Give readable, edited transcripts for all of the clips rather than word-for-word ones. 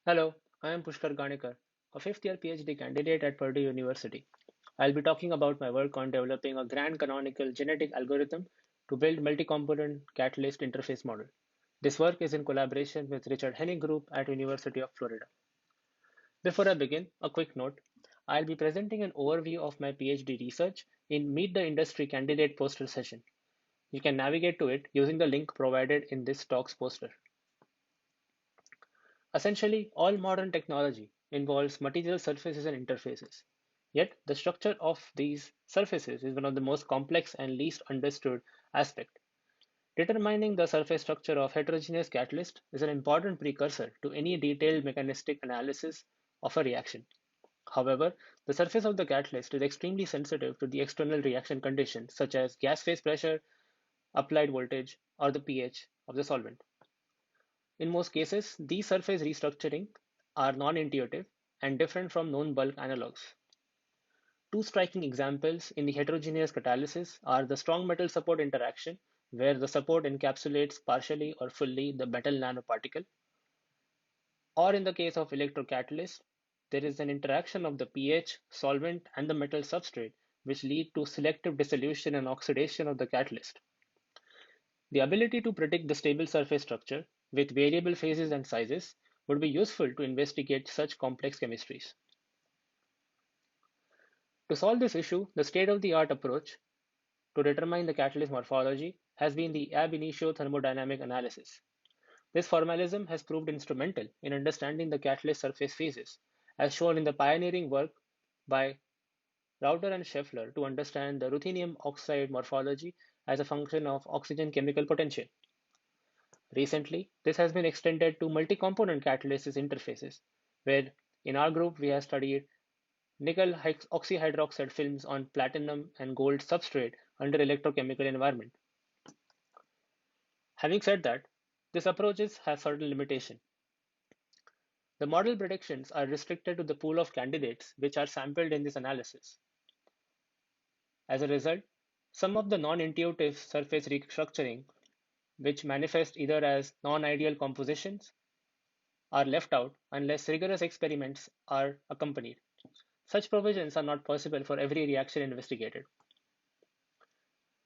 Hello, I am Pushkar Ganikar, a fifth year PhD candidate at Purdue University. I'll be talking about my work on developing a grand canonical genetic algorithm to build multi-component catalyst interface model. This work is in collaboration with Richard Hennig Group at University of Florida. Before I begin, a quick note. I'll be presenting an overview of my PhD research in Meet the Industry Candidate poster session. You can navigate to it using the link provided in this talk's poster. Essentially, all modern technology involves material surfaces and interfaces. Yet, the structure of these surfaces is one of the most complex and least understood aspect. Determining the surface structure of heterogeneous catalyst is an important precursor to any detailed mechanistic analysis of a reaction. However, the surface of the catalyst is extremely sensitive to the external reaction conditions such as gas phase pressure, applied voltage, or the pH of the solvent. In most cases, these surface restructuring are non-intuitive and different from known bulk analogs. Two striking examples in the heterogeneous catalysis are the strong metal support interaction, where the support encapsulates partially or fully the metal nanoparticle, or in the case of electrocatalyst, there is an interaction of the pH, solvent, and the metal substrate, which lead to selective dissolution and oxidation of the catalyst. The ability to predict the stable surface structure with variable phases and sizes would be useful to investigate such complex chemistries. To solve this issue, the state-of-the-art approach to determine the catalyst morphology has been the ab initio thermodynamic analysis. This formalism has proved instrumental in understanding the catalyst surface phases, as shown in the pioneering work by Rauter and Scheffler to understand the ruthenium oxide morphology as a function of oxygen chemical potential. Recently, this has been extended to multi-component catalysis interfaces, where in our group we have studied nickel oxyhydroxide films on platinum and gold substrate under electrochemical environment. Having said that, this approach has certain limitation. The model predictions are restricted to the pool of candidates which are sampled in this analysis. As a result, some of the non-intuitive surface restructuring, which manifest either as non-ideal compositions, are left out unless rigorous experiments are accompanied. Such provisions are not possible for every reaction investigated.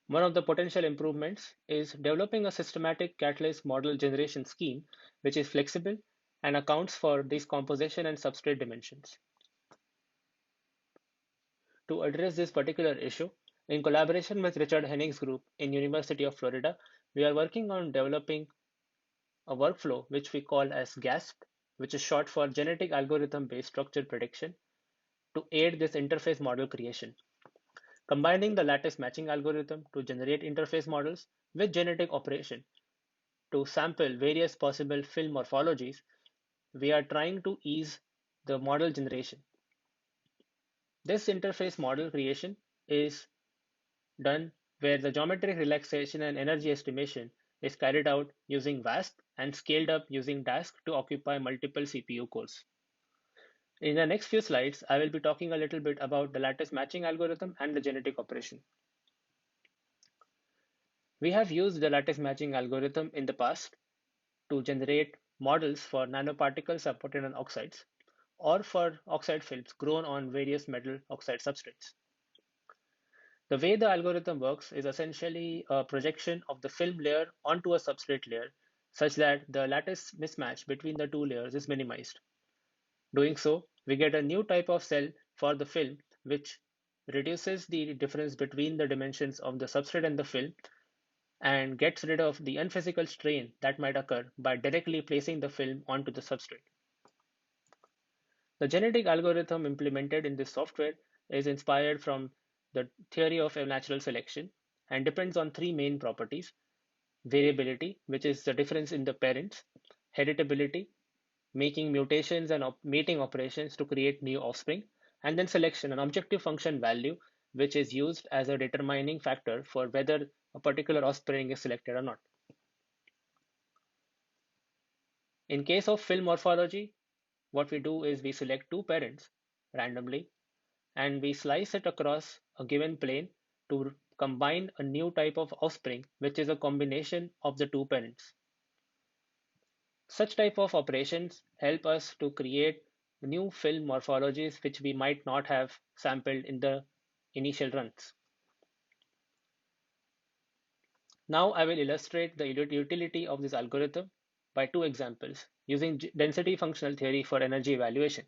One of the potential improvements is developing a systematic catalyst model generation scheme which is flexible and accounts for these composition and substrate dimensions. To address this particular issue, in collaboration with Richard Henning's group in University of Florida, we are working on developing a workflow which we call as GASP, which is short for Genetic Algorithm-Based Structure Prediction, to aid this interface model creation. Combining the lattice matching algorithm to generate interface models with genetic operation to sample various possible film morphologies, we are trying to ease the model generation. This interface model creation is done where the geometric relaxation and energy estimation is carried out using VASP and scaled up using Dask to occupy multiple CPU cores. In the next few slides, I will be talking a little bit about the lattice matching algorithm and the genetic operation. We have used the lattice matching algorithm in the past to generate models for nanoparticles supported on oxides or for oxide films grown on various metal oxide substrates. The way the algorithm works is essentially a projection of the film layer onto a substrate layer such that the lattice mismatch between the two layers is minimized. Doing so, we get a new type of cell for the film which reduces the difference between the dimensions of the substrate and the film and gets rid of the unphysical strain that might occur by directly placing the film onto the substrate. The genetic algorithm implemented in this software is inspired from the theory of natural selection and depends on three main properties: variability, which is the difference in the parents; heritability, making mutations and mating operations to create new offspring; and then selection, an objective function value, which is used as a determining factor for whether a particular offspring is selected or not. In case of film morphology, what we do is we select two parents randomly and we slice it across a given plane to combine a new type of offspring, which is a combination of the two parents. Such type of operations help us to create new film morphologies which we might not have sampled in the initial runs. Now I will illustrate the utility of this algorithm by two examples using density functional theory for energy evaluation.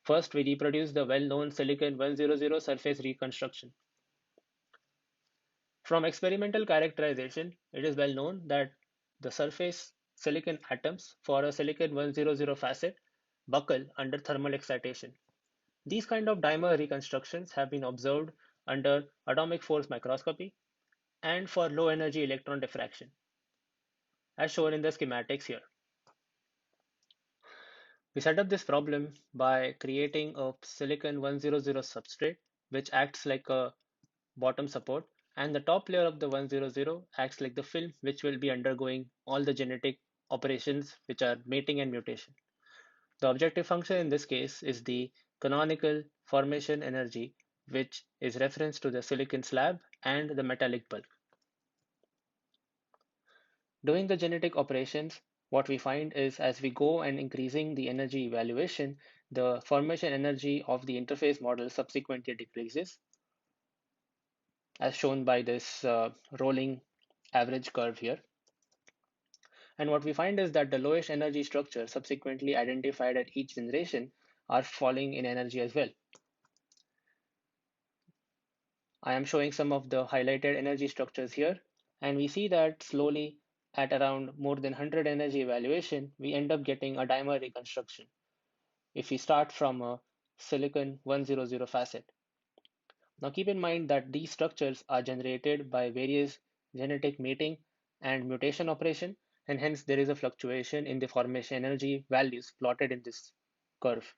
First, we reproduce the well-known silicon 100 surface reconstruction. From experimental characterization, it is well known that the surface silicon atoms for a silicon 100 facet buckle under thermal excitation. These kind of dimer reconstructions have been observed under atomic force microscopy and for low energy electron diffraction, as shown in the schematics here. We set up this problem by creating a silicon 100 substrate, which acts like a bottom support, and the top layer of the 100 acts like the film, which will be undergoing all the genetic operations, which are mating and mutation. The objective function in this case is the canonical formation energy, which is reference to the silicon slab and the metallic bulk. Doing the genetic operations, what we find is as we go and increasing the energy evaluation, the formation energy of the interface model subsequently decreases, as shown by this rolling average curve here. And what we find is that the lowest energy structure subsequently identified at each generation are falling in energy as well. I am showing some of the highlighted energy structures here, and we see that slowly at around more than 100 energy evaluation, we end up getting a dimer reconstruction if we start from a silicon 100 facet. Now keep in mind that these structures are generated by various genetic mating and mutation operation, and hence there is a fluctuation in the formation energy values plotted in this curve.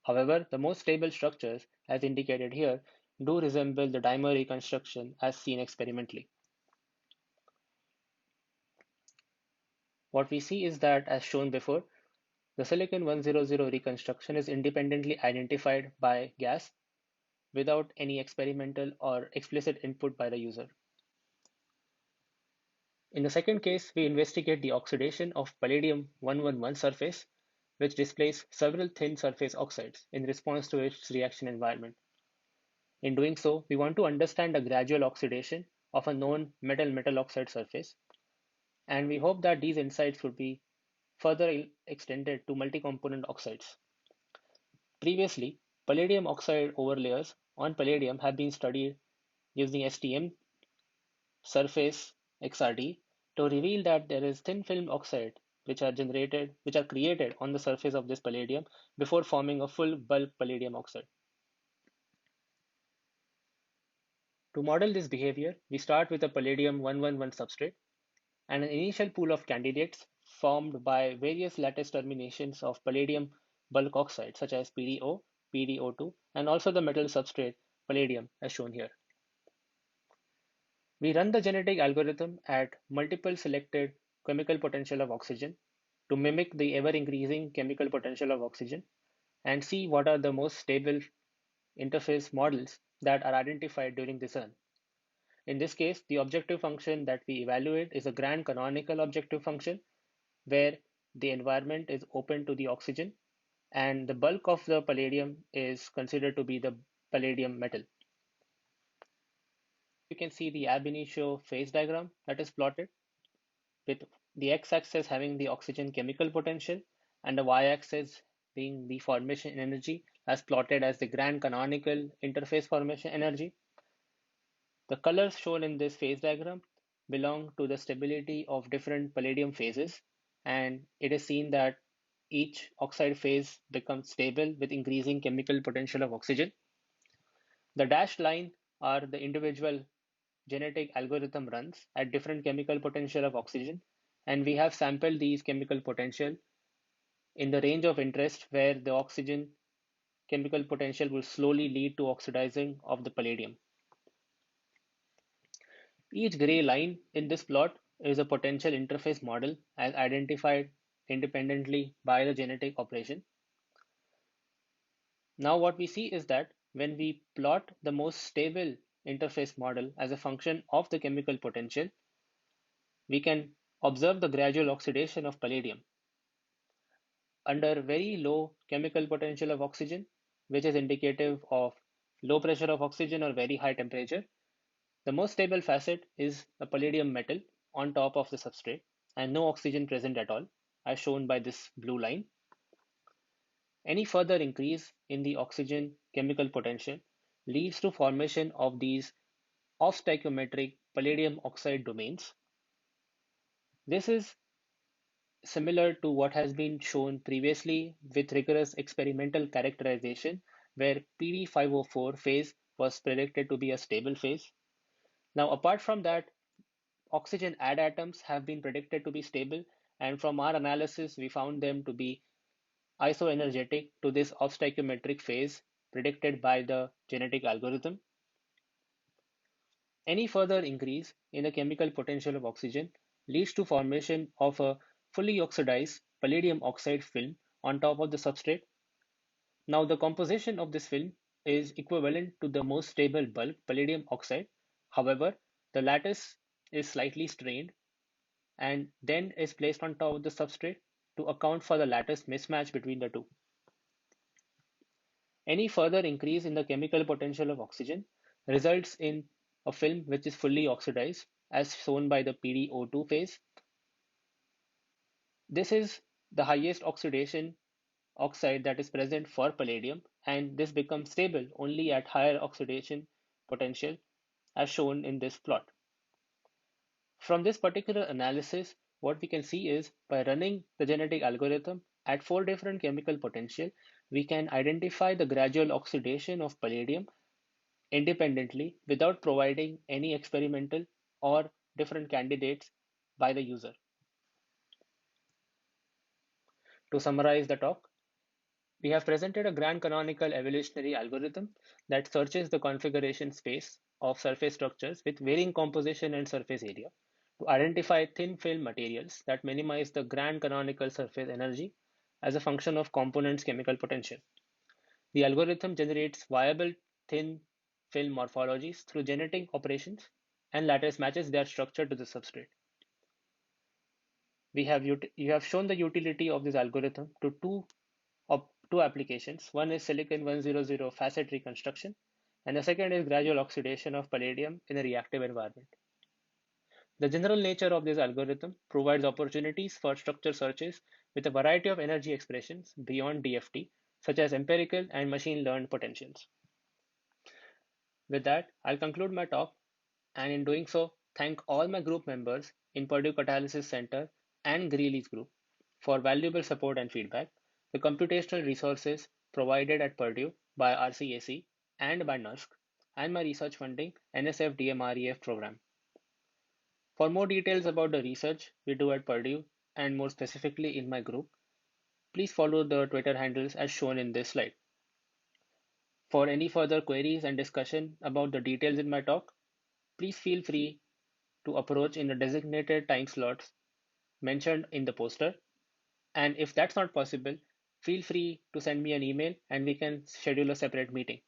However, the most stable structures, as indicated here, do resemble the dimer reconstruction as seen experimentally. What we see is that, as shown before, the silicon 100 reconstruction is independently identified by gas without any experimental or explicit input by the user. In the second case, we investigate the oxidation of palladium 111 surface, which displays several thin surface oxides in response to its reaction environment. In doing so, we want to understand the gradual oxidation of a known metal-metal oxide surface, and we hope that these insights would be further extended to multi-component oxides. Previously, palladium oxide overlayers on palladium have been studied using STM surface XRD to reveal that there is thin film oxide which are created on the surface of this palladium before forming a full bulk palladium oxide. To model this behavior, we start with a palladium 111 substrate and an initial pool of candidates formed by various lattice terminations of palladium bulk oxide such as PDO, PDO2, and also the metal substrate palladium as shown here. We run the genetic algorithm at multiple selected chemical potential of oxygen to mimic the ever-increasing chemical potential of oxygen and see what are the most stable interface models that are identified during this run. In this case, the objective function that we evaluate is a grand canonical objective function where the environment is open to the oxygen and the bulk of the palladium is considered to be the palladium metal. You can see the ab initio phase diagram that is plotted with the x-axis having the oxygen chemical potential and the y-axis being the formation energy as plotted as the grand canonical interface formation energy. The colors shown in this phase diagram belong to the stability of different palladium phases, and it is seen that each oxide phase becomes stable with increasing chemical potential of oxygen. The dashed line are the individual genetic algorithm runs at different chemical potential of oxygen, and we have sampled these chemical potential in the range of interest where the oxygen chemical potential will slowly lead to oxidizing of the palladium. Each gray line in this plot is a potential interface model as identified independently by the genetic operation. Now what we see is that when we plot the most stable interface model as a function of the chemical potential, we can Observe the gradual oxidation of palladium under very low chemical potential of oxygen, which is indicative of low pressure of oxygen or very high temperature. The most stable facet is a palladium metal on top of the substrate and no oxygen present at all, as shown by this blue line. Any further increase in the oxygen chemical potential leads to formation of these off-stoichiometric palladium oxide domains. This is similar to what has been shown previously with rigorous experimental characterization, where PD504 phase was predicted to be a stable phase. Now, apart from that, oxygen add atoms have been predicted to be stable, and from our analysis, we found them to be isoenergetic to this off-stoichiometric phase predicted by the genetic algorithm. Any further increase in the chemical potential of oxygen leads to formation of a fully oxidized palladium oxide film on top of the substrate. Now, the composition of this film is equivalent to the most stable bulk, palladium oxide. However, the lattice is slightly strained and then is placed on top of the substrate to account for the lattice mismatch between the two. Any further increase in the chemical potential of oxygen results in a film which is fully oxidized, as shown by the PdO2 phase. This is the highest oxidation oxide that is present for palladium, and this becomes stable only at higher oxidation potential, as shown in this plot. From this particular analysis, what we can see is by running the genetic algorithm at 4 different chemical potential, we can identify the gradual oxidation of palladium independently without providing any experimental or different candidates by the user. To summarize the talk, we have presented a grand canonical evolutionary algorithm that searches the configuration space of surface structures with varying composition and surface area to identify thin film materials that minimize the grand canonical surface energy as a function of components' chemical potential. The algorithm generates viable thin film morphologies through genetic operations and lattice matches their structure to the substrate. You have shown the utility of this algorithm to two applications. One is silicon 100 facet reconstruction, and the second is gradual oxidation of palladium in a reactive environment. The general nature of this algorithm provides opportunities for structure searches with a variety of energy expressions beyond DFT, such as empirical and machine learned potentials. With that, I'll conclude my talk, and in doing so, thank all my group members in Purdue Catalysis Center and Greeley's group for valuable support and feedback, the computational resources provided at Purdue by RCAC and by NERSC, and my research funding NSF DMREF program. For more details about the research we do at Purdue, and more specifically in my group, please follow the Twitter handles as shown in this slide. For any further queries and discussion about the details in my talk, please feel free to approach in the designated time slots mentioned in the poster. And if that's not possible, feel free to send me an email and we can schedule a separate meeting.